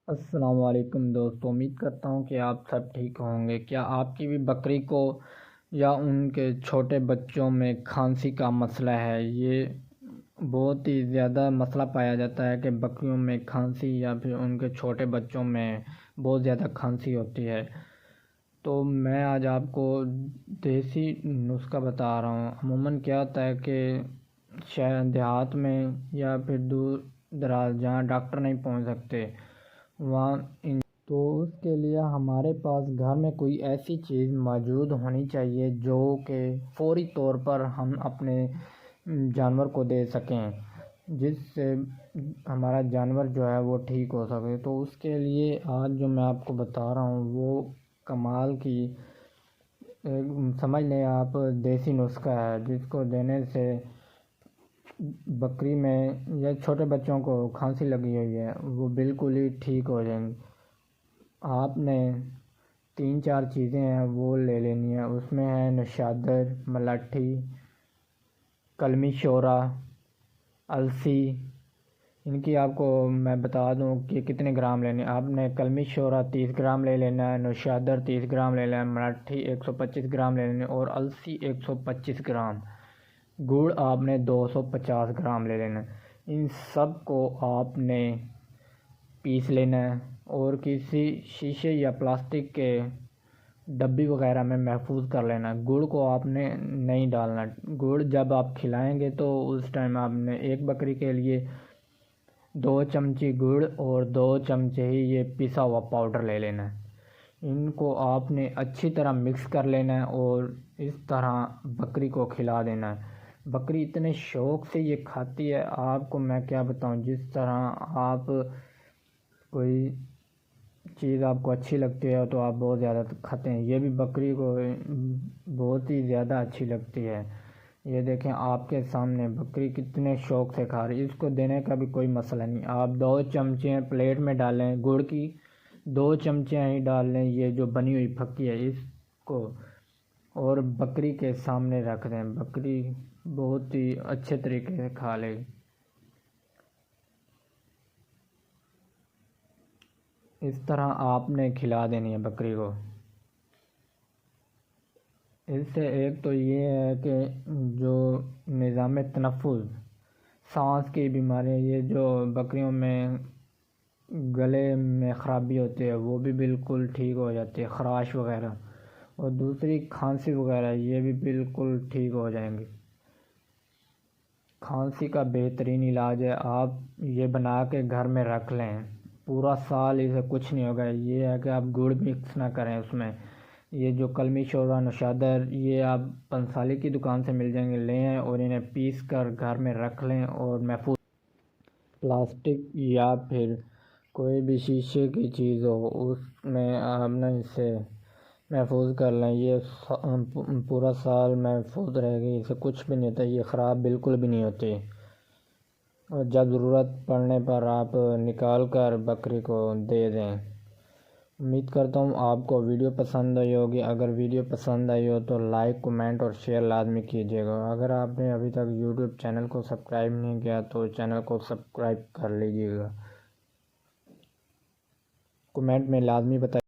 السلام علیکم دوستو، امید کرتا ہوں کہ آپ سب ٹھیک ہوں گے۔ کیا آپ کی بھی بکری کو یا ان کے چھوٹے بچوں میں کھانسی کا مسئلہ ہے؟ یہ بہت ہی زیادہ مسئلہ پایا جاتا ہے کہ بکریوں میں کھانسی یا پھر ان کے چھوٹے بچوں میں بہت زیادہ کھانسی ہوتی ہے۔ تو میں آج آپ کو دیسی نسخہ بتا رہا ہوں۔ عموماً کیا ہوتا ہے کہ شہر دیہات میں یا پھر دور دراز جہاں ڈاکٹر نہیں پہنچ سکتے وہاں تو اس کے لیے ہمارے پاس گھر میں کوئی ایسی چیز موجود ہونی چاہیے جو کہ فوری طور پر ہم اپنے جانور کو دے سکیں، جس سے ہمارا جانور جو ہے وہ ٹھیک ہو سکے۔ تو اس کے لیے آج جو میں آپ کو بتا رہا ہوں وہ کمال کی سمجھ لیں آپ دیسی نسخہ ہے، جس کو دینے سے بکری میں یا چھوٹے بچوں کو کھانسی لگی ہوئی ہے وہ بالکل ہی ٹھیک ہو جائیں گی۔ آپ نے 3-4 چیزیں ہیں وہ لے لینی ہیں۔ اس میں ہے نشادر، ملاٹھی، کلمی شورا، السی۔ ان کی آپ کو میں بتا دوں کہ کتنے گرام لینے۔ آپ نے کلمی شورا 30 گرام لے لینا ہے، نشادر 30 گرام لے لینا ہے، ملاٹھی 125 گرام لے لینا ہے اور السی 125 گرام۔ گڑ آپ نے 250 گرام لے لینا ہے۔ ان سب کو آپ نے پیس لینا ہے اور کسی شیشے یا پلاسٹک کے ڈبی وغیرہ میں محفوظ کر لینا ہے۔ گڑ کو آپ نے نہیں ڈالنا۔ گڑ جب آپ کھلائیں گے تو اس ٹائم آپ نے ایک بکری کے لیے 2 چمچی گڑ اور 2 چمچے ہی یہ پسا ہوا پاؤڈر لے لینا ہے۔ ان کو آپ نے اچھی طرح مکس کر لینا ہے اور اس طرح بکری کو کھلا دینا ہے۔ بکری اتنے شوق سے یہ کھاتی ہے، آپ کو میں کیا بتاؤں۔ جس طرح آپ کوئی چیز آپ کو اچھی لگتی ہے تو آپ بہت زیادہ کھاتے ہیں، یہ بھی بکری کو بہت ہی زیادہ اچھی لگتی ہے۔ یہ دیکھیں آپ کے سامنے بکری کتنے شوق سے کھا رہی ہے۔ اس کو دینے کا بھی کوئی مسئلہ نہیں۔ آپ 2 چمچے پلیٹ میں ڈالیں، گڑ کی 2 چمچے ہی ڈال لیں، یہ جو بنی ہوئی پھکی ہے اس کو، اور بکری کے سامنے رکھ دیں۔ بکری بہت ہی اچھے طریقے سے کھا لے گی۔ اس طرح آپ نے کھلا دینی ہے بکری کو۔ اس سے ایک تو یہ ہے کہ جو نظام تنفس، سانس کی بیماریاں، یہ جو بکریوں میں گلے میں خرابی ہوتی ہے وہ بھی بالکل ٹھیک ہو جاتی ہے، خراش وغیرہ، اور دوسری کھانسی وغیرہ یہ بھی بالکل ٹھیک ہو جائیں گی۔ کھانسی کا بہترین علاج ہے، آپ یہ بنا کے گھر میں رکھ لیں، پورا سال اسے کچھ نہیں ہوگا۔ یہ ہے کہ آپ گڑ مکس نہ کریں اس میں۔ یہ جو کلمی شورا، نشادر، یہ آپ پنسالی کی دکان سے مل جائیں گے، لیں اور انہیں پیس کر گھر میں رکھ لیں اور محفوظ پلاسٹک یا پھر کوئی بھی شیشے کی چیز ہو اس میں آپ نے اسے محفوظ کر لیں۔ یہ پورا سال محفوظ رہے گی، اسے کچھ بھی نہیں ہوتا، یہ خراب بالکل بھی نہیں ہوتی، اور جب ضرورت پڑنے پر آپ نکال کر بکری کو دے دیں۔ امید کرتا ہوں آپ کو ویڈیو پسند آئی ہوگی۔ اگر ویڈیو پسند آئی ہو تو لائک، کمنٹ اور شیئر لازمی کیجیے گا۔ اگر آپ نے ابھی تک یوٹیوب چینل کو سبسکرائب نہیں کیا تو چینل کو سبسکرائب کر لیجیے گا۔ کمنٹ میں لازمی بتائیے